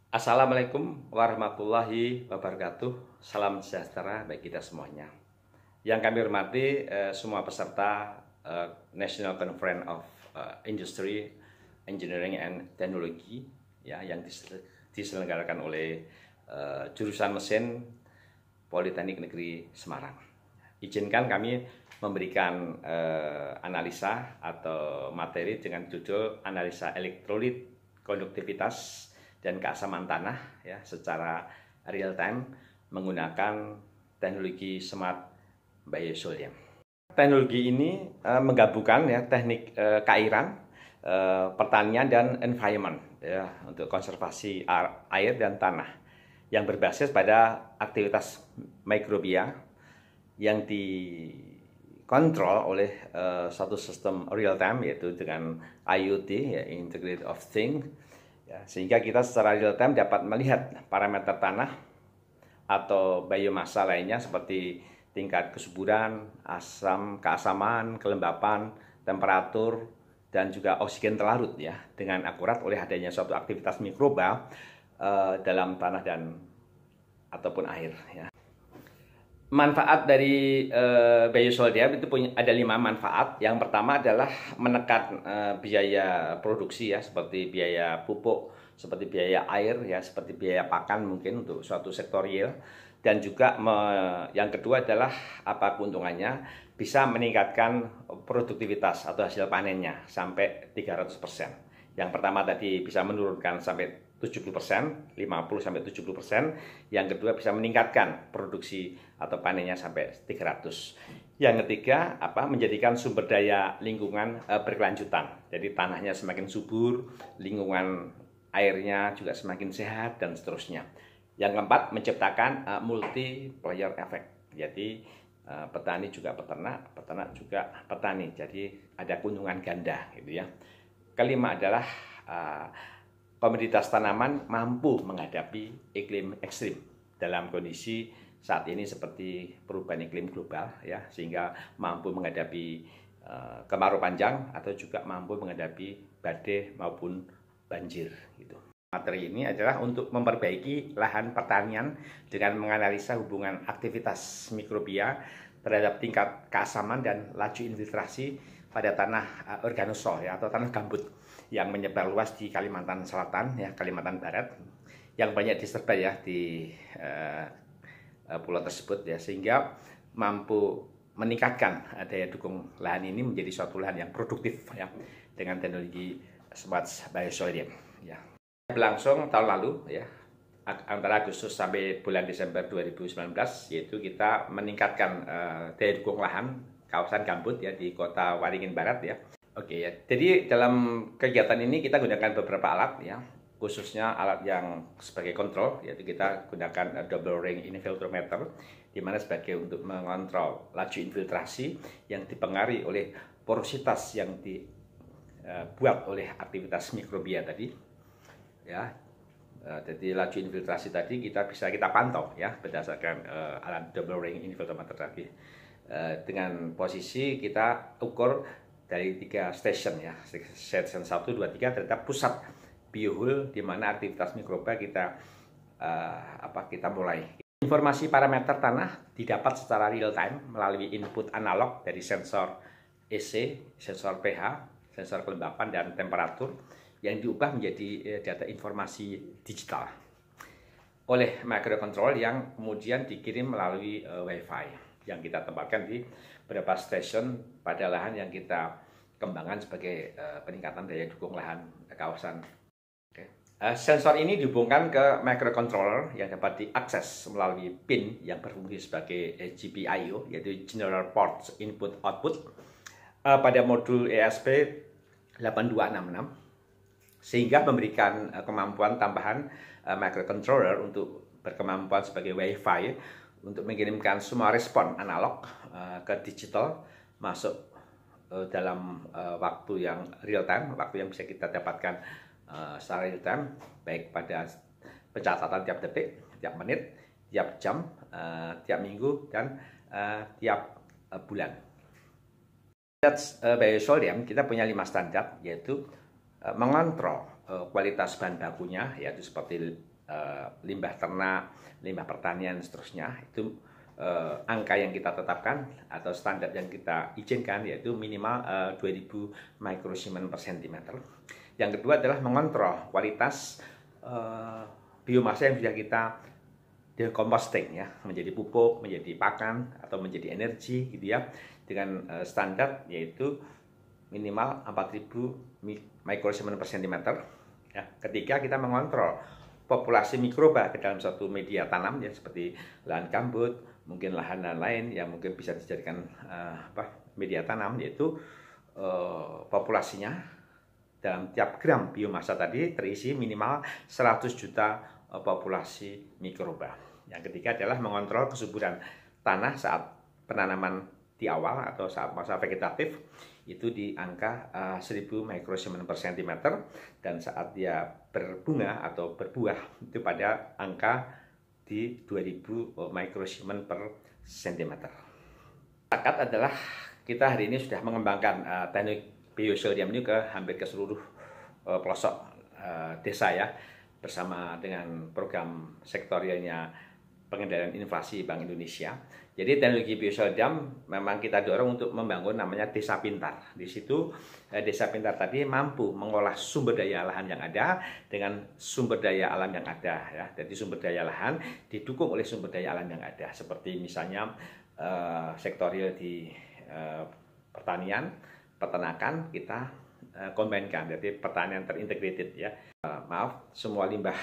Assalamualaikum warahmatullahi wabarakatuh. Salam sejahtera bagi kita semuanya. Yang kami hormati semua peserta National Conference of Industry, Engineering and Technology ya, yang diselenggarakan oleh jurusan mesin Politeknik Negeri Semarang. Izinkan kami memberikan analisa atau materi dengan judul analisa elektrolit, konduktivitas dan keasaman tanah ya secara real time menggunakan teknologi smart biosolium. Teknologi ini menggabungkan ya teknik keairan, pertanian dan environment ya untuk konservasi air dan tanah yang berbasis pada aktivitas mikrobia yang dikontrol oleh satu sistem real time yaitu dengan IoT ya Internet of Things. Ya, sehingga kita secara real time dapat melihat parameter tanah atau biomasa lainnya seperti tingkat kesuburan, keasaman, kelembapan, temperatur, dan juga oksigen terlarut ya dengan akurat oleh adanya suatu aktivitas mikroba dalam tanah dan ataupun air ya. Manfaat dari biosolium itu ada 5 manfaat. Yang pertama adalah menekan biaya produksi ya, seperti biaya pupuk, seperti biaya air ya, seperti biaya pakan mungkin untuk suatu sektor real. Dan juga yang kedua adalah apa keuntungannya? Bisa meningkatkan produktivitas atau hasil panennya sampai 300%. Yang pertama tadi bisa menurunkan sampai 70%, 50-70%. Yang kedua bisa meningkatkan produksi atau panennya sampai 300. Yang ketiga menjadikan sumber daya lingkungan berkelanjutan. Jadi tanahnya semakin subur, lingkungan airnya juga semakin sehat dan seterusnya. Yang keempat menciptakan multiplier effect. Jadi petani juga peternak, peternak juga petani. Jadi ada keuntungan ganda gitu ya. Kelima adalah komoditas tanaman mampu menghadapi iklim ekstrim dalam kondisi saat ini seperti perubahan iklim global ya, sehingga mampu menghadapi kemarau panjang atau juga mampu menghadapi badai maupun banjir gitu. Materi ini adalah untuk memperbaiki lahan pertanian dengan menganalisa hubungan aktivitas mikrobia terhadap tingkat keasaman dan laju infiltrasi pada tanah organosol ya, atau tanah gambut yang menyebar luas di Kalimantan Selatan ya, Kalimantan Barat yang banyak disertai ya di pulau tersebut ya, sehingga mampu meningkatkan daya dukung lahan ini menjadi suatu lahan yang produktif ya dengan teknologi smart biosolium ya. Berlangsung tahun lalu ya, antara Agustus sampai bulan Desember 2019, yaitu kita meningkatkan daya dukung lahan kawasan gambut ya di Kota Waringin Barat ya. Oke ya. Jadi dalam kegiatan ini kita gunakan beberapa alat ya, khususnya alat yang sebagai kontrol, yaitu kita gunakan double ring infiltrometer, di mana sebagai untuk mengontrol laju infiltrasi yang dipengaruhi oleh porositas yang dibuat oleh aktivitas mikrobia tadi. Ya, jadi laju infiltrasi tadi kita pantau ya berdasarkan alat double ring infiltrometer tadi. Dengan posisi kita ukur dari 3 station ya, station 1, 2, 3 terhadap pusat biohul di mana aktivitas mikroba kita mulai. Informasi parameter tanah didapat secara real time melalui input analog dari sensor EC, sensor pH, sensor kelembapan dan temperatur yang diubah menjadi data informasi digital oleh microcontroller yang kemudian dikirim melalui Wi-Fi yang kita tempatkan di beberapa stasiun pada lahan yang kita kembangkan sebagai peningkatan daya dukung lahan kawasan. Sensor ini dihubungkan ke microcontroller yang dapat diakses melalui pin yang berfungsi sebagai GPIO, yaitu General Port Input Output, pada modul ESP8266. Sehingga memberikan kemampuan tambahan microcontroller untuk berkemampuan sebagai Wi-Fi untuk mengirimkan semua respon analog ke digital masuk dalam waktu yang real time, waktu yang bisa kita dapatkan secara real time, baik pada pencatatan tiap detik, tiap menit, tiap jam, tiap minggu, dan tiap bulan. Standar biosolium kita punya 5 standar, yaitu mengontrol kualitas bahan bakunya, yaitu seperti limbah ternak, limbah pertanian, seterusnya. Itu angka yang kita tetapkan atau standar yang kita izinkan yaitu minimal 2000 mikrosiemens per sentimeter. Yang kedua adalah mengontrol kualitas biomasa yang sudah kita decomposting ya, menjadi pupuk, menjadi pakan atau menjadi energi gitu ya, dengan standar yaitu minimal 4000 mikrosiemens per sentimeter ya. Ketika kita mengontrol populasi mikroba ke dalam suatu media tanam ya, seperti lahan gambut, mungkin lahan lain yang mungkin bisa dijadikan media tanam, yaitu populasinya dalam tiap gram biomasa tadi terisi minimal 100 juta populasi mikroba. Yang ketiga adalah mengontrol kesuburan tanah saat penanaman di awal atau saat masa vegetatif, itu di angka 1000 mikrosiemens per sentimeter, dan saat dia berbunga atau berbuah itu pada angka di 2000 mikrosiemens per sentimeter. Sepakat adalah kita hari ini sudah mengembangkan teknik biosodium ini hampir ke seluruh pelosok desa ya, bersama dengan program sektorialnya pengendalian inflasi Bank Indonesia. Jadi teknologi biosodium memang kita dorong untuk membangun namanya desa pintar. Di situ desa pintar tadi mampu mengolah sumber daya lahan yang ada dengan sumber daya alam yang ada ya. Jadi sumber daya lahan didukung oleh sumber daya alam yang ada, seperti misalnya sektorial di pertanian, peternakan kita kombinkan, jadi pertanian terintegrated ya. Semua limbah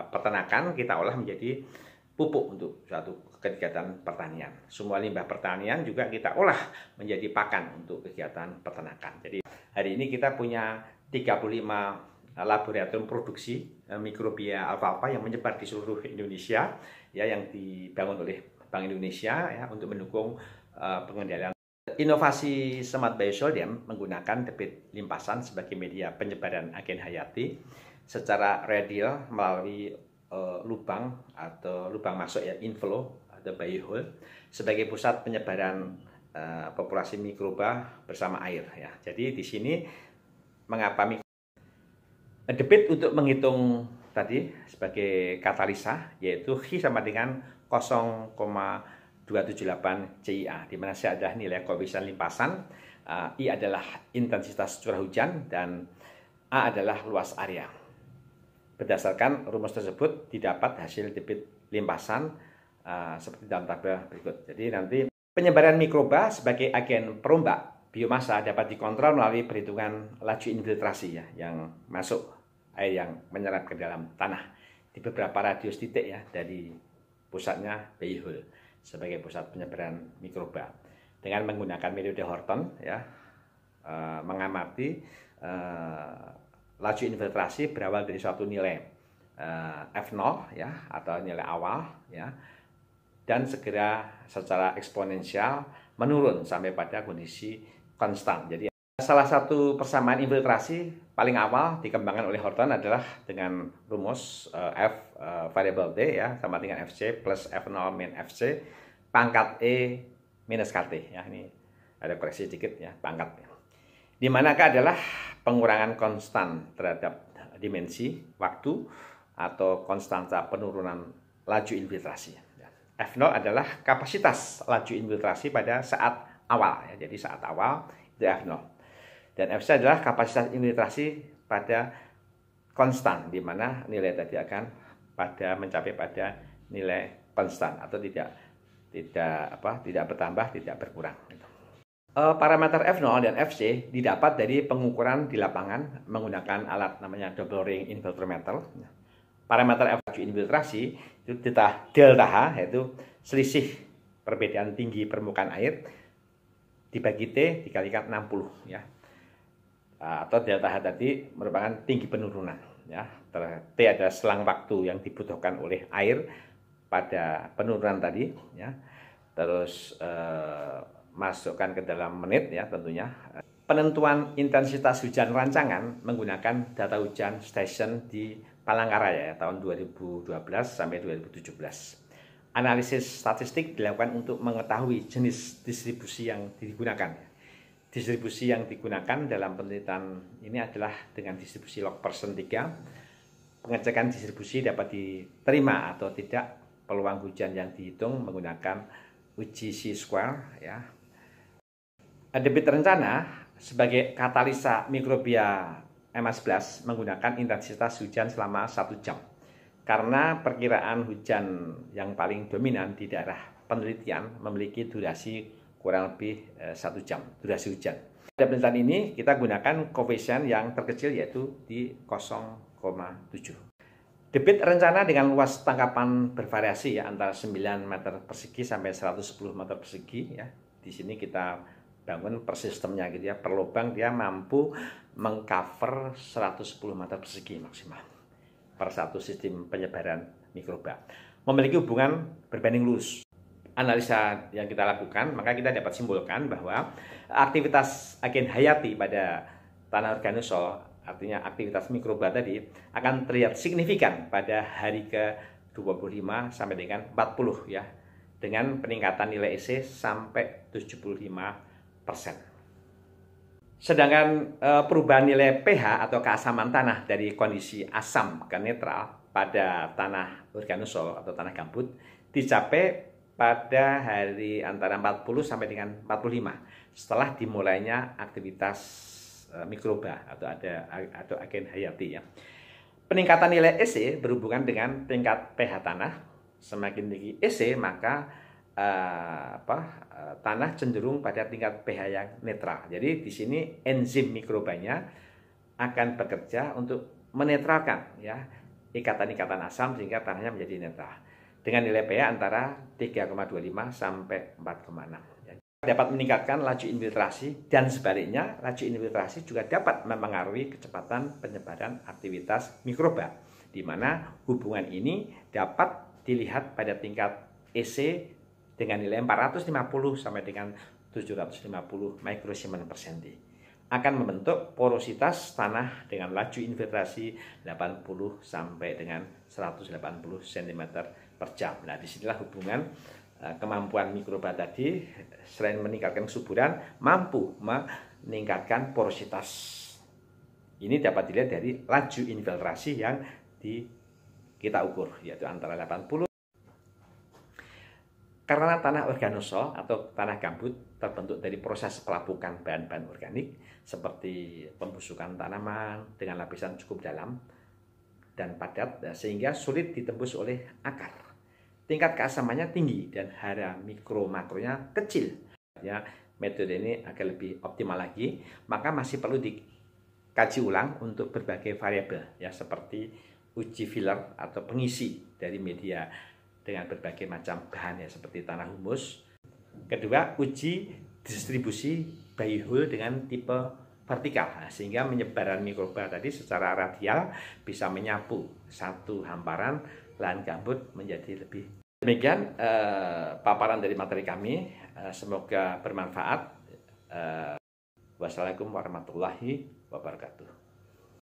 peternakan kita olah menjadi pupuk untuk suatu kegiatan pertanian. Semua limbah pertanian juga kita olah menjadi pakan untuk kegiatan peternakan. Jadi hari ini kita punya 35 laboratorium produksi mikrobia alfalfa yang menyebar di seluruh Indonesia ya, yang dibangun oleh Bank Indonesia ya, untuk mendukung pengendalian. Inovasi Smart Biosodium menggunakan debit limpasan sebagai media penyebaran agen hayati secara radial melalui lubang atau lubang masuk ya, inflow atau biohole, sebagai pusat penyebaran populasi mikroba bersama air ya. Jadi di sini mengapa debit untuk menghitung tadi sebagai katalisa, yaitu H sama dengan 0,278 CIA, di mana C adalah nilai koefisien limpasan, I adalah intensitas curah hujan, dan A adalah luas area. Berdasarkan rumus tersebut didapat hasil debit limpasan seperti dalam tabel berikut. Jadi nanti penyebaran mikroba sebagai agen perombak biomasa dapat dikontrol melalui perhitungan laju infiltrasi ya, yang masuk air yang menyerap ke dalam tanah di beberapa radius titik ya dari pusatnya biohole sebagai pusat penyebaran mikroba. Dengan menggunakan metode Horton ya, mengamati laju infiltrasi berawal dari suatu nilai F0 ya, atau nilai awal ya, dan segera secara eksponensial menurun sampai pada kondisi konstan. Jadi salah satu persamaan infiltrasi paling awal dikembangkan oleh Horton adalah dengan rumus F variable D ya sama dengan FC plus F0 min FC pangkat E minus KT ya. Ini ada koreksi sedikit ya, pangkat. Di manakah adalah pengurangan konstan terhadap dimensi waktu atau konstanta penurunan laju infiltrasi. F0 adalah kapasitas laju infiltrasi pada saat awal ya. Jadi saat awal itu F0. Dan FC adalah kapasitas infiltrasi pada konstan, di mana nilai tadi akan mencapai pada nilai konstan atau tidak bertambah, tidak berkurang. Parameter F0 dan FC didapat dari pengukuran di lapangan menggunakan alat namanya double ring infiltrometer. Parameter F infiltrasi itu delta H, yaitu selisih perbedaan tinggi permukaan air dibagi T dikalikan 60 ya. Atau delta H tadi merupakan tinggi penurunan ya. T adalah selang waktu yang dibutuhkan oleh air pada penurunan tadi ya. Terus masukkan ke dalam menit ya tentunya. Penentuan intensitas hujan rancangan menggunakan data hujan station di Palangkaraya ya, tahun 2012 sampai 2017. Analisis statistik dilakukan untuk mengetahui jenis distribusi yang digunakan. Distribusi yang digunakan dalam penelitian ini adalah dengan distribusi log persen 3 pengecekan distribusi dapat diterima atau tidak peluang hujan yang dihitung menggunakan uji C-square ya. Debit rencana sebagai katalisa mikrobia M11 menggunakan intensitas hujan selama 1 jam. Karena perkiraan hujan yang paling dominan di daerah penelitian memiliki durasi kurang lebih 1 jam, durasi hujan. Pada penelitian ini kita gunakan koefisien yang terkecil yaitu di 0,7. Debit rencana dengan luas tangkapan bervariasi ya antara 9 meter persegi sampai 110 meter persegi ya. Di sini kita bangun per sistemnya gitu ya. Per lubang dia mampu mengcover 110 meter persegi maksimal per satu sistem penyebaran mikroba. Memiliki hubungan berbanding lurus. Analisa yang kita lakukan, maka kita dapat simpulkan bahwa aktivitas agen hayati pada tanah organosol, artinya aktivitas mikroba tadi, akan terlihat signifikan pada hari ke-25 sampai dengan 40 ya, dengan peningkatan nilai EC sampai 75%. Sedangkan perubahan nilai pH atau keasaman tanah dari kondisi asam ke netral pada tanah organosol atau tanah gambut dicapai pada hari antara 40 sampai dengan 45 setelah dimulainya aktivitas mikroba atau agen hayati ya. Peningkatan nilai EC berhubungan dengan tingkat pH tanah. Semakin tinggi EC maka tanah cenderung pada tingkat pH yang netral. Jadi di sini enzim mikrobanya akan bekerja untuk menetralkan ya ikatan-ikatan asam sehingga tanahnya menjadi netral dengan nilai pH antara 3,25 sampai 4,6. Dapat meningkatkan laju infiltrasi dan sebaliknya laju infiltrasi juga dapat mempengaruhi kecepatan penyebaran aktivitas mikroba, di mana hubungan ini dapat dilihat pada tingkat EC dengan nilai 450 sampai dengan 750 mikrosiemens per senti akan membentuk porositas tanah dengan laju infiltrasi 80 sampai dengan 180 cm per jam. Nah, disinilah hubungan kemampuan mikroba tadi selain meningkatkan kesuburan mampu meningkatkan porositas. Ini dapat dilihat dari laju infiltrasi yang kita ukur yaitu antara 80. Karena tanah organosol atau tanah gambut terbentuk dari proses pelapukan bahan-bahan organik seperti pembusukan tanaman dengan lapisan cukup dalam dan padat sehingga sulit ditembus oleh akar. Tingkat keasamannya tinggi dan hara mikro-makronya kecil. Ya, metode ini agar lebih optimal lagi, maka masih perlu dikaji ulang untuk berbagai variabel ya seperti uji filler atau pengisi dari media dengan berbagai macam bahan ya seperti tanah humus. Kedua, uji distribusi biohul dengan tipe vertikal sehingga penyebaran mikroba tadi secara radial bisa menyapu satu hamparan lahan gambut menjadi lebih. Demikian paparan dari materi kami, semoga bermanfaat. Wassalamualaikum warahmatullahi wabarakatuh.